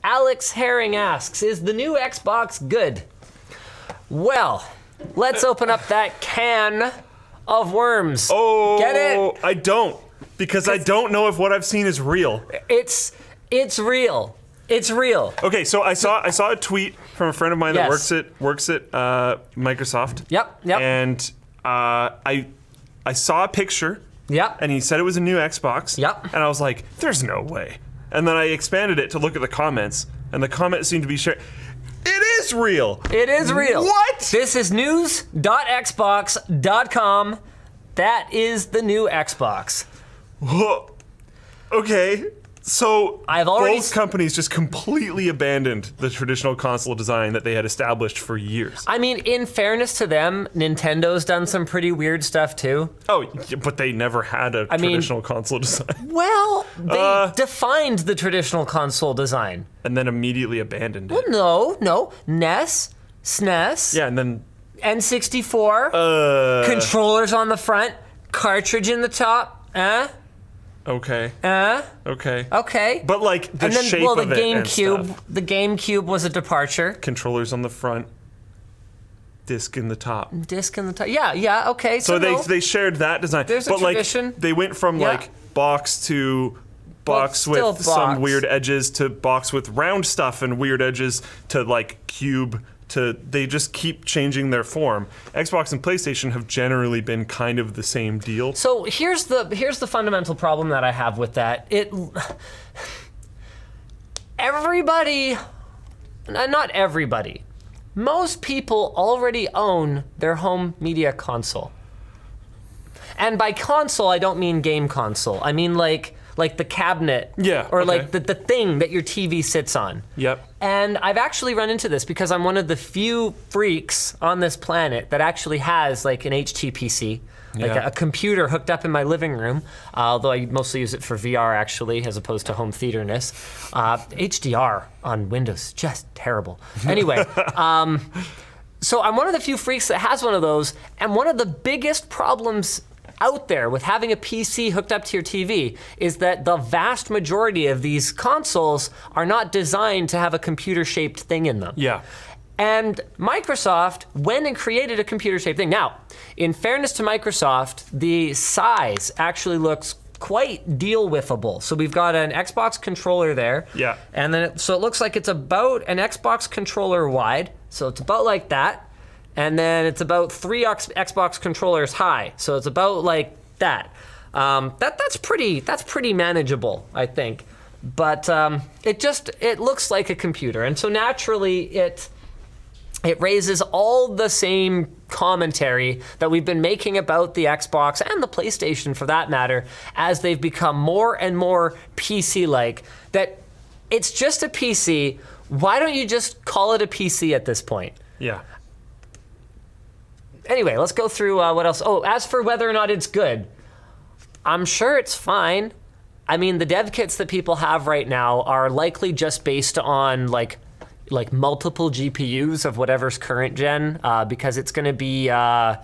Alex Herring asks, is the new Xbox good? Well, let's open up that can of worms. Oh, get it? I don't, because I don't know if what I've seen is real. It's real. It's real. Okay, so I saw a tweet from a friend of mine that works at Microsoft. Yep. And I saw a picture. Yep. And he said it was a new Xbox. Yep. And I was like, there's no way. And then I expanded it to look at the comments, and the comments seemed to be sharing. It is real. It is real. What? This is news.xbox.com. That is the new Xbox. Whoa. Okay. So both both companies just completely abandoned the traditional console design that they had established for years. I mean, in fairness to them, Nintendo's done some pretty weird stuff too. Oh, but they never had a traditional console design. Well, they defined the traditional console design. And then immediately abandoned it. No. NES, SNES, Yeah, and then N64, controllers on the front, cartridge in the top. Okay. Okay. Okay. But like the shape the of it and stuff. The GameCube was a departure. Controllers on the front, disc in the top. Disc in the top. Yeah, okay. So they shared that design. There's a tradition. Like they went from like box to box with some weird edges to box with round stuff and weird edges to like cube to they just keep changing their form. Xbox and PlayStation have generally been kind of the same deal. So here's the fundamental problem that I have with that. Not everybody. Most people already own their home media console. And by console, I don't mean game console. I mean like the cabinet, or like the thing that your TV sits on. Yep. And I've actually run into this because I'm one of the few freaks on this planet that actually has like an HTPC, like a computer hooked up in my living room, although I mostly use it for VR actually, as opposed to home theaterness. HDR on Windows, just terrible. Anyway, so I'm one of the few freaks that has one of those, and one of the biggest problems out there with having a PC hooked up to your TV is that the vast majority of these consoles are not designed to have a computer-shaped thing in them. Yeah. And Microsoft went and created a computer-shaped thing. Now, in fairness to Microsoft, the size actually looks quite deal-withable. So we've got an Xbox controller there. Yeah. And then so it looks like it's about an Xbox controller wide. So it's about like that. And then it's about 3 Xbox controllers high, so it's about like that. That's pretty manageable, I think. But it looks like a computer, and so naturally it raises all the same commentary that we've been making about the Xbox and the PlayStation, for that matter, as they've become more and more PC-like. That it's just a PC. Why don't you just call it a PC at this point? Yeah. Anyway, let's go through what else. Oh, as for whether or not it's good, I'm sure it's fine. I mean, the dev kits that people have right now are likely just based on like multiple GPUs of whatever's current gen, because it's going to be. Oh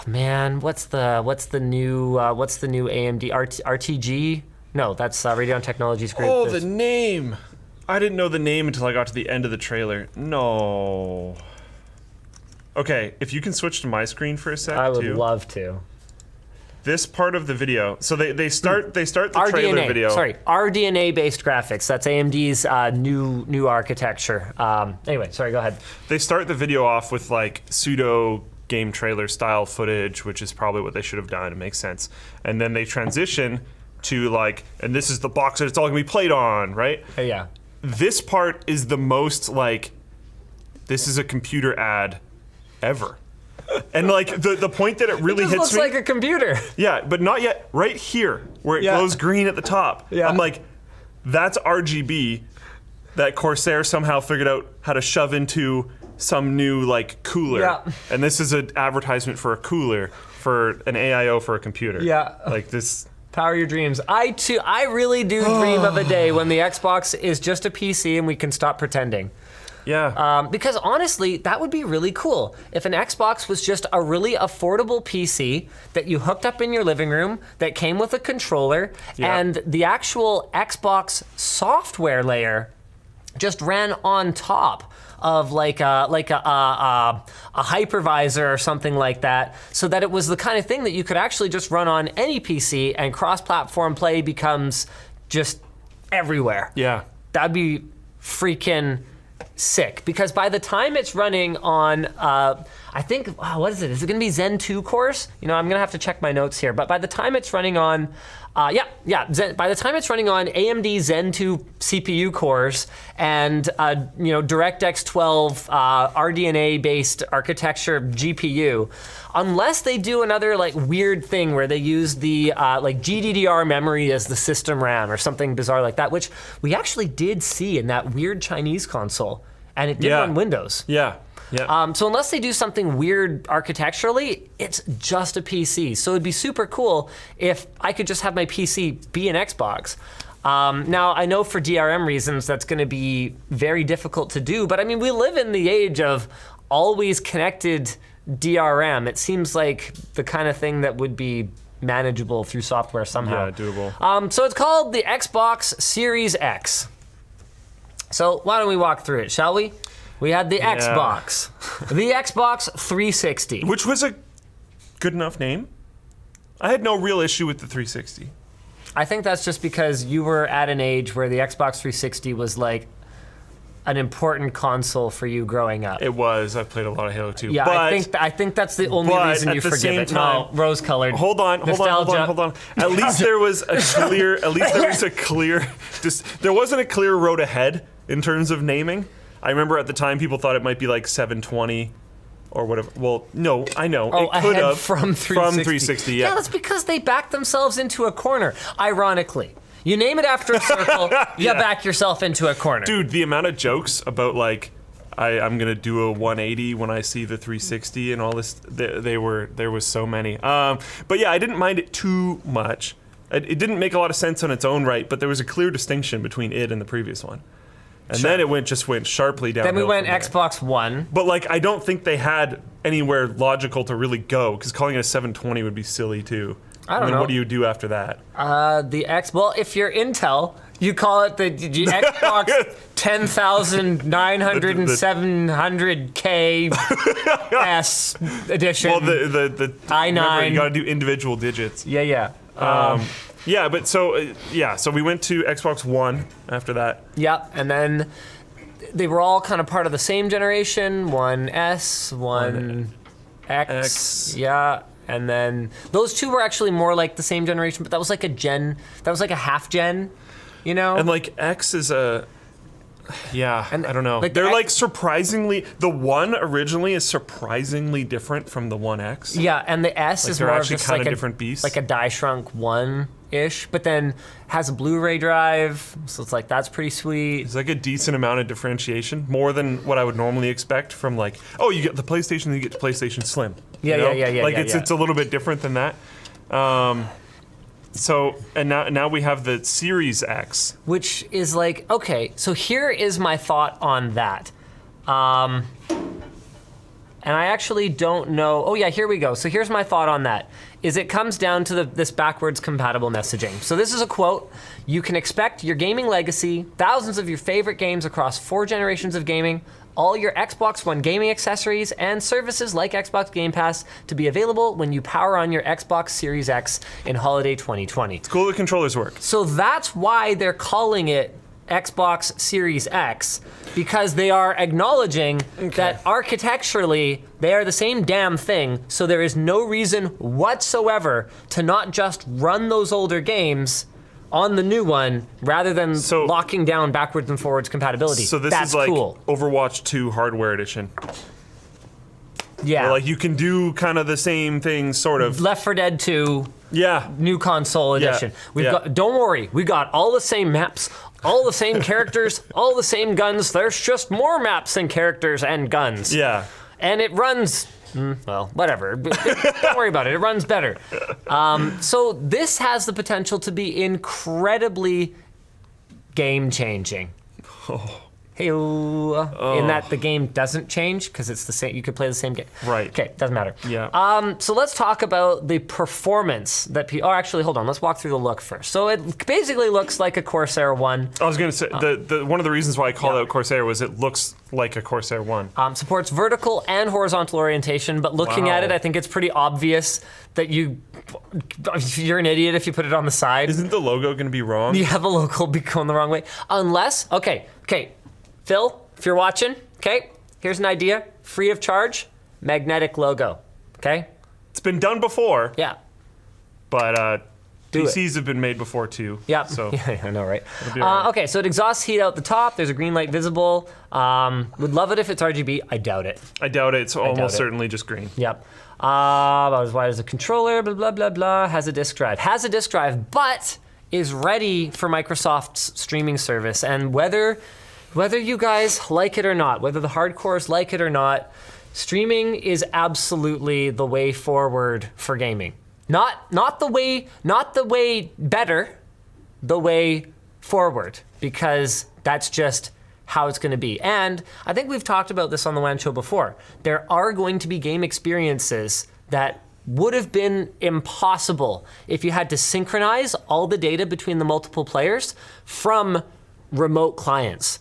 man, what's the new AMD RTG? No, that's Radeon Technologies Group. Oh, the name. I didn't know the name until I got to the end of the trailer. No. Okay, if you can switch to my screen for a sec, I would love to. This part of the video, so they start the trailer video. Sorry, RDNA-based graphics. That's AMD's new architecture. Anyway, sorry, go ahead. They start the video off with like pseudo game trailer style footage, which is probably what they should have done. It makes sense. And then they transition to like, and this is the box that it's all gonna be played on, right? Yeah. This part is the most like, this is a computer ad ever. And like the point that it really hits me. It looks like a computer. Yeah, but not yet. Right here, where it glows green at the top. Yeah. I'm like, that's RGB that Corsair somehow figured out how to shove into some new like cooler. Yeah. And this is an advertisement for a cooler, for an AIO for a computer. Yeah. Like this. Power your dreams. I really do dream of a day when the Xbox is just a PC and we can stop pretending. Yeah. Because honestly, that would be really cool. If an Xbox was just a really affordable PC that you hooked up in your living room, that came with a controller, and the actual Xbox software layer just ran on top of like a hypervisor or something like that, so that it was the kind of thing that you could actually just run on any PC, and cross-platform play becomes just everywhere. Yeah. That'd be freaking sick, because by the time it's running on, I think, what is it? Is it going to be Zen 2 cores? You know, I'm going to have to check my notes here. But by the time it's running on, by the time it's running on AMD Zen 2 CPU cores and, DirectX 12 RDNA-based architecture GPU, unless they do another like weird thing where they use the like GDDR memory as the system RAM or something bizarre like that, which we actually did see in that weird Chinese console, and it did run Windows. Yeah. Yeah. So unless they do something weird architecturally, it's just a PC. So it'd be super cool if I could just have my PC be an Xbox. Now, I know for DRM reasons that's going to be very difficult to do, but I mean, we live in the age of always connected DRM. It seems like the kind of thing that would be manageable through software somehow. Yeah, doable. So it's called the Xbox Series X. So why don't we walk through it, shall we? We had the Xbox, the Xbox 360. Which was a good enough name. I had no real issue with the 360. I think that's just because you were at an age where the Xbox 360 was like an important console for you growing up. It was. I played a lot of Halo 2. Yeah, but, I think that's the only reason you forgive it. Time, no, rose-colored. Hold on. At least there was a clear. There wasn't a clear road ahead in terms of naming. I remember at the time people thought it might be like 720 or whatever. Well, no, I know. Oh, it could ahead have from 360. From 360, yeah. Yeah, that's because they backed themselves into a corner, ironically. You name it after a circle, you back yourself into a corner. Dude, the amount of jokes about like, I'm going to do a 180 when I see the 360 and all this, there was so many. But yeah, I didn't mind it too much. It didn't make a lot of sense on its own right, but there was a clear distinction between it and the previous one. And then it went sharply down. Then we went Xbox One. But like, I don't think they had anywhere logical to really go, because calling it a 720 would be silly too. I don't know. What do you do after that? Well, if you're Intel, you call it the Xbox 10,907K S edition. Well, the i9. Remember, you got to do individual digits. Yeah. Yeah, but so we went to Xbox One after that. Yep, and then they were all kind of part of the same generation. One S, one X. Yeah, and then those two were actually more like the same generation, but that was like a half gen, you know? And like X is I don't know. Like they're like surprisingly, the one originally is surprisingly different from the One X. Yeah, and the S is they're more actually of just kind like of different beasts. like a die shrunk one-ish, but then has a Blu-ray drive, so it's like that's pretty sweet. It's like a decent amount of differentiation, more than what I would normally expect from like, oh, you get the PlayStation, then you get the PlayStation Slim. Yeah. Like it's a little bit different than that. So, and now we have the Series X. Which is like, okay, so here is my thought on that. And I actually don't know. Oh yeah, here we go. So here's my thought on that. It comes down to this backwards compatible messaging. So this is a quote. You can expect your gaming legacy, thousands of your favorite games across 4 generations of gaming, all your Xbox One gaming accessories, and services like Xbox Game Pass to be available when you power on your Xbox Series X in holiday 2020. It's cool the controllers work. So that's why they're calling it Xbox Series X, because they are acknowledging that architecturally they are the same damn thing, so there is no reason whatsoever to not just run those older games on the new one rather than locking down backwards and forwards compatibility. So this That's is like cool. Overwatch 2 Hardware Edition. Yeah. Where like you can do kind of the same thing, sort of. Left 4 Dead 2 Yeah. new console edition. Don't worry, we got all the same maps, all the same characters, all the same guns. There's just more maps and characters and guns. Yeah. And it runs, well, whatever. Don't worry about it. It runs better. So this has the potential to be incredibly game-changing. in that the game doesn't change because it's the same. You could play the same game. Right. Okay, doesn't matter. Yeah. So let's talk about the performance that people. Oh, actually, hold on. Let's walk through the look first. So it basically looks like a Corsair One. I was going to say the one of the reasons why I called out Corsair was it looks like a Corsair One. Supports vertical and horizontal orientation, but looking at it, I think it's pretty obvious that you're an idiot if you put it on the side. Isn't the logo going to be wrong? You have a logo be going the wrong way, unless okay. Phil, if you're watching, okay, here's an idea, free of charge, magnetic logo, okay? It's been done before. Yeah. But Do it. PCs have been made before too. Yeah. So Yeah, I know, right? be all right. Okay, so it exhausts heat out the top. There's a green light visible. Would love it if it's RGB. I doubt it. I doubt it. It's almost it. certainly just green. Yep. About as wide as a controller, blah, blah, blah, blah. Has a disk drive. Has a disk drive, but is ready for Microsoft's streaming service. And whether you guys like it or not, whether the hardcores like it or not, streaming is absolutely the way forward for gaming. Not the way better, the way forward, because that's just how it's going to be. And I think we've talked about this on the WAN show before. There are going to be game experiences that would have been impossible if you had to synchronize all the data between the multiple players from remote clients.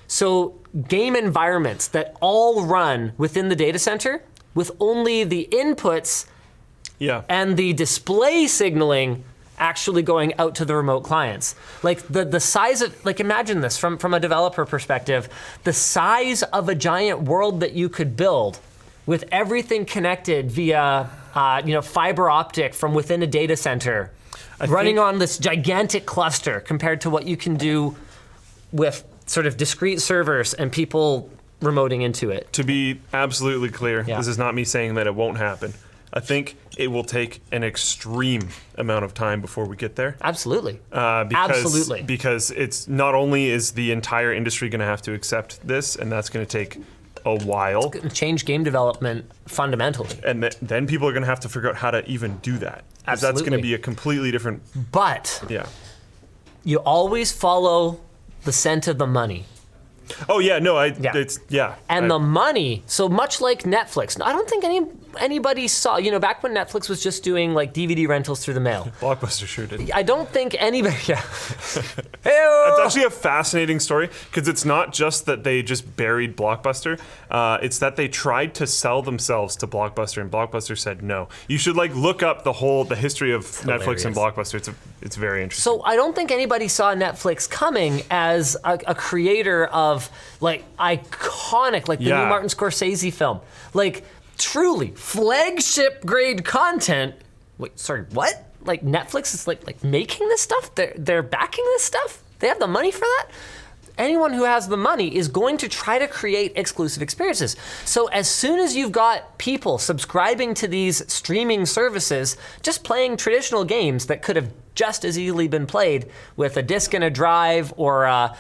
So game environments that all run within the data center with only the inputs and the display signaling actually going out to the remote clients. Like the size of, like imagine this from a developer perspective, the size of a giant world that you could build with everything connected via fiber optic from within a data center, running on this gigantic cluster compared to what you can do with sort of discrete servers and people remoting into it. To be absolutely clear, this is not me saying that it won't happen. I think it will take an extreme amount of time before we get there. Absolutely. Absolutely. Because it's not only is the entire industry going to have to accept this, and that's going to take a while. It's going to change game development fundamentally. And then people are going to have to figure out how to even do that. Because that's going to be a completely different... But you always follow the scent of the money. Oh yeah, no, And the money, so much like Netflix, I don't think anybody saw, back when Netflix was just doing like DVD rentals through the mail. Blockbuster sure did. I don't think anybody, It's actually a fascinating story, because it's not just that they just buried Blockbuster, it's that they tried to sell themselves to Blockbuster, and Blockbuster said no. You should look up the history of Netflix and Blockbuster. It's very interesting. So I don't think anybody saw Netflix coming as a creator of iconic, the new Martin Scorsese film, truly flagship grade content. Wait, sorry, what? Netflix is making this stuff? They're backing this stuff? They have the money for that? Anyone who has the money is going to try to create exclusive experiences. So as soon as you've got people subscribing to these streaming services, just playing traditional games that could have just as easily been played with a disk and a drive or a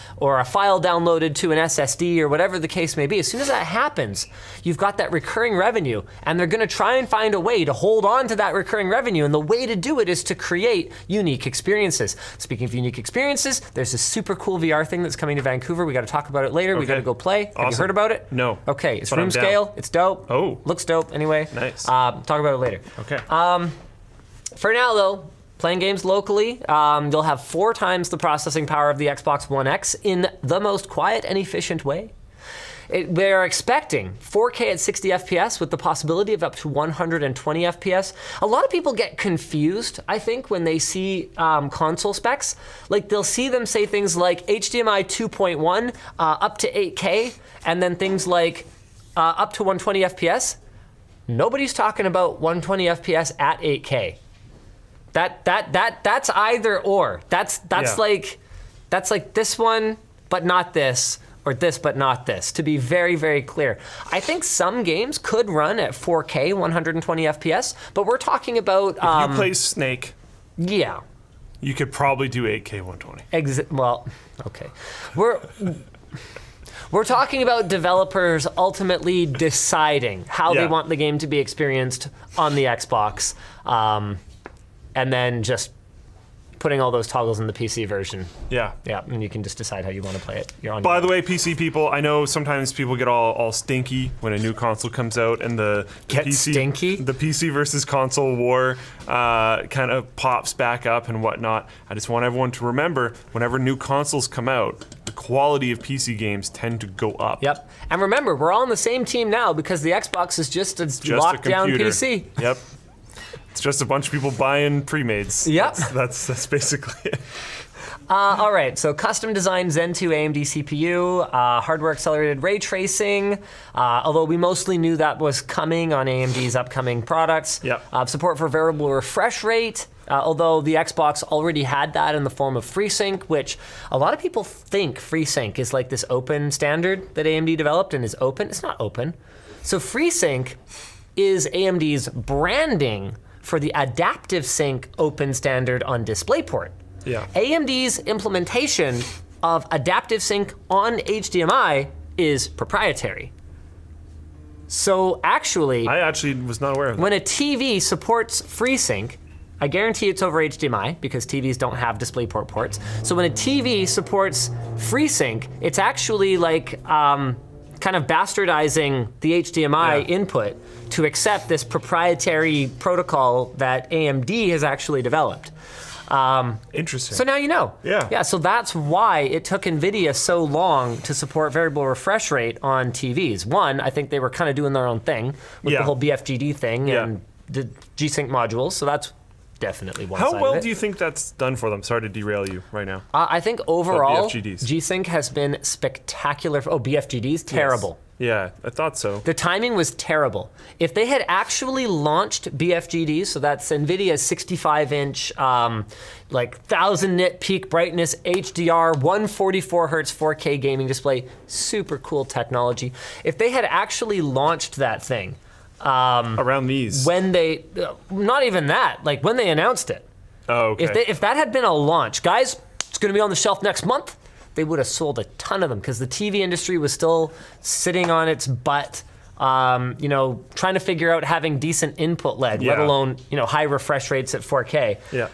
file downloaded to an SSD or whatever the case may be, as soon as that happens, you've got that recurring revenue, and they're going to try and find a way to hold on to that recurring revenue, and the way to do it is to create unique experiences. Speaking of unique experiences, there's this super cool VR thing that's coming to Vancouver. We got to talk about it later. Okay. We got to go play. Awesome. Have you heard about it? No. Okay, it's But room I'm down. scale. It's dope. Oh. Looks dope anyway. Nice. Talk about it later. Okay. For now, though, playing games locally, you'll have 4 times the processing power of the Xbox One X in the most quiet and efficient way. They're expecting 4K at 60 FPS with the possibility of up to 120 FPS. A lot of people get confused, I think, when they see console specs. They'll see them say things like HDMI 2.1 up to 8K, and then things like up to 120 FPS. Nobody's talking about 120 FPS at 8K. That's either or. That's like this one, but not this, or this, but not this, to be very, very clear. I think some games could run at 4K, 120 FPS, but we're talking about... if you play Snake, yeah, you could probably do 8K 120. Well, okay. We're talking about developers ultimately deciding how they want the game to be experienced on the Xbox, and then just putting all those toggles in the PC version. Yeah. Yeah, and you can just decide how you want to play it. You're on. By the way, PC people, I know sometimes people get all stinky when a new console comes out, and the PC versus console war kind of pops back up and whatnot. I just want everyone to remember, whenever new consoles come out, the quality of PC games tend to go up. Yep. And remember, we're all on the same team now because the Xbox is just a lockdown PC. Yep. It's just a bunch of people buying pre-mades. Yep. That's basically it. All right, so custom designed Zen 2 AMD CPU, hardware accelerated ray tracing, although we mostly knew that was coming on AMD's upcoming products. Yep. Support for variable refresh rate, although the Xbox already had that in the form of FreeSync, which a lot of people think FreeSync is like this open standard that AMD developed and is open. It's not open. So FreeSync is AMD's branding for the adaptive sync open standard on DisplayPort. Yeah. AMD's implementation of adaptive sync on HDMI is proprietary. So actually, I actually was not aware of that. When a TV supports FreeSync, I guarantee it's over HDMI because TVs don't have DisplayPort ports. So when a TV supports FreeSync, it's actually like kind of bastardizing the HDMI input to accept this proprietary protocol that AMD has actually developed. Interesting. So now you know. Yeah. Yeah, so that's why it took NVIDIA so long to support variable refresh rate on TVs. One, I think they were kind of doing their own thing with the whole BFGD thing and the G-Sync modules, so that's definitely one side of it. How well do you think that's done for them? Sorry to derail you right now. I think overall, BFGDs. G-Sync has been spectacular. BFGDs, terrible. Yes. Yeah, I thought so. The timing was terrible. If they had actually launched BFGDs, so that's NVIDIA's 65-inch, like 1,000 nit peak brightness HDR, 144 hertz 4K gaming display, super cool technology. If they had actually launched that thing, around these, when they, not even that, like when they announced it. Oh, okay. If that had been a launch, guys, it's going to be on the shelf next month. They would have sold a ton of them because the TV industry was still sitting on its butt, trying to figure out having decent input LED, let alone, high refresh rates at 4K. Yeah.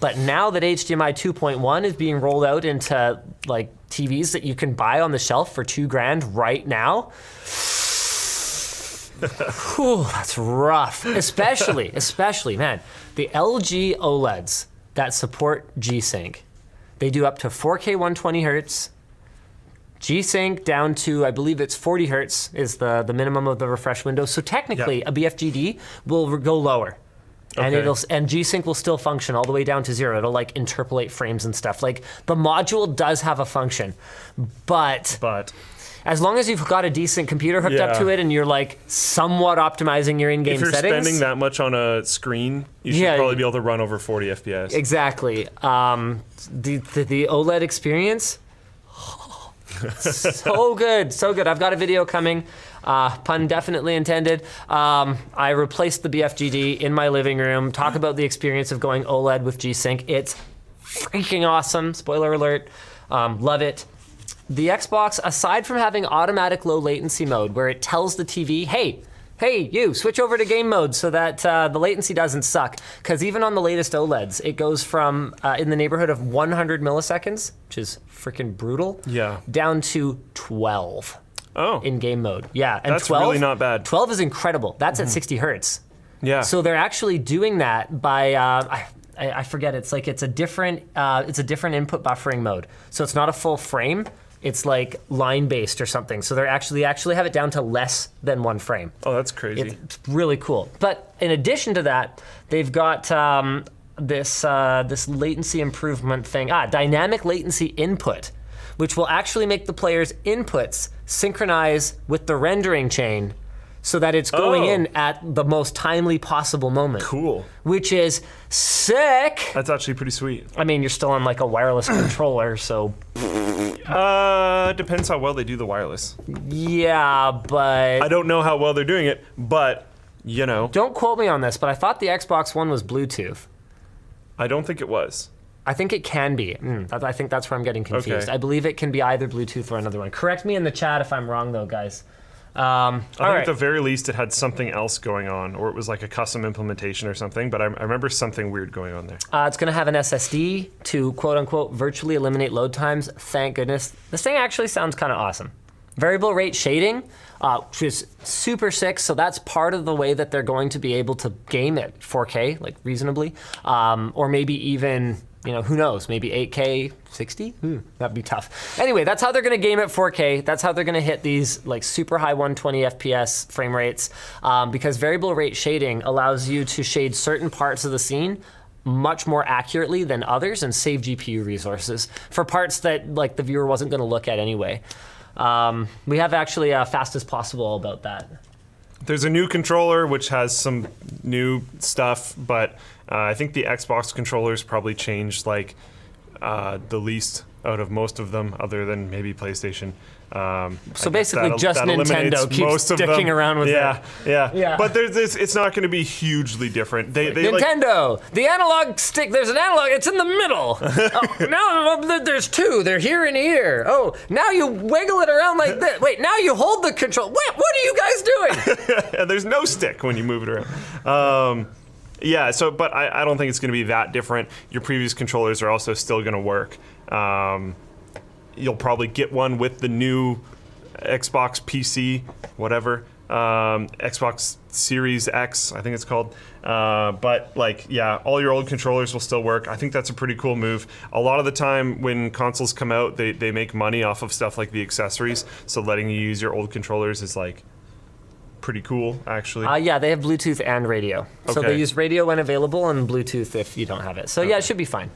But now that HDMI 2.1 is being rolled out into like TVs that you can buy on the shelf for $2,000 right now, whew, that's rough. Especially, man, the LG OLEDs that support G-Sync. They do up to 4K 120 hertz. G-Sync down to, I believe it's 40 hertz is the minimum of the refresh window. So technically, a BFGD will go lower. Okay. And G-Sync will still function all the way down to 0. It'll like interpolate frames and stuff. Like the module does have a function, but as long as you've got a decent computer hooked up to it and you're like somewhat optimizing your in-game settings. If you're spending that much on a screen, you should probably be able to run over 40 FPS. Exactly. The OLED experience, so good. I've got a video coming. Pun definitely intended. I replaced the BFGD in my living room. Talk about the experience of going OLED with G-Sync. It's freaking awesome. Spoiler alert. Love it. The Xbox, aside from having automatic low latency mode, where it tells the TV, hey, you, switch over to game mode so that the latency doesn't suck. Because even on the latest OLEDs, it goes from in the neighborhood of 100 milliseconds, which is freaking brutal, down to 12 in game mode. Yeah, and that's 12, really not bad. 12 is incredible. That's at 60 hertz. Yeah. So they're actually doing that by I forget. It's a different input buffering mode. So it's not a full frame. It's like line-based or something. So they actually have it down to less than one frame. Oh, that's crazy. It's really cool. But in addition to that, they've got this latency improvement thing. Dynamic latency input, which will actually make the player's inputs synchronize with the rendering chain so that it's going in at the most timely possible moment. Cool. Which is sick. That's actually pretty sweet. I mean, you're still on like a wireless controller, so... Depends how well they do the wireless. Yeah, but... I don't know how well they're doing it, but, Don't quote me on this, but I thought the Xbox One was Bluetooth. I don't think it was. I think it can be. I think that's where I'm getting confused. Okay. I believe it can be either Bluetooth or another one. Correct me in the chat if I'm wrong, though, guys. I think all right. at the very least it had something else going on, or it was like a custom implementation or something, but I remember something weird going on there. It's going to have an SSD to quote unquote virtually eliminate load times. Thank goodness. This thing actually sounds kind of awesome. Variable rate shading, which is super sick. So that's part of the way that they're going to be able to game at 4K, like reasonably, or maybe even, who knows, maybe 8K 60? That'd be tough. Anyway, that's how they're going to game at 4K. That's how they're going to hit these like super high 120 FPS frame rates, because variable rate shading allows you to shade certain parts of the scene much more accurately than others and save GPU resources for parts that like the viewer wasn't going to look at anyway. We have actually fast as possible about that. There's a new controller which has some new stuff, but I think the Xbox controllers probably changed like the least out of most of them, other than maybe PlayStation. So basically, just Nintendo keeps sticking around with it. Yeah. But it's not going to be hugely different. They Nintendo, the analog stick. There's an analog. It's in the middle. Now there's two. They're here and here. Oh, now you wiggle it around like this. Wait, now you hold the control. What are you guys doing? There's no stick when you move it around. Yeah. So, but I don't think it's going to be that different. Your previous controllers are also still going to work. You'll probably get one with the new Xbox PC, whatever, Xbox Series X, I think it's called. But all your old controllers will still work. I think that's a pretty cool move. A lot of the time when consoles come out, they make money off of stuff like the accessories. So letting you use your old controllers is like pretty cool, actually. Yeah, they have Bluetooth and radio. So Okay. they use radio when available and Bluetooth if you don't have it. So yeah, it should be fine.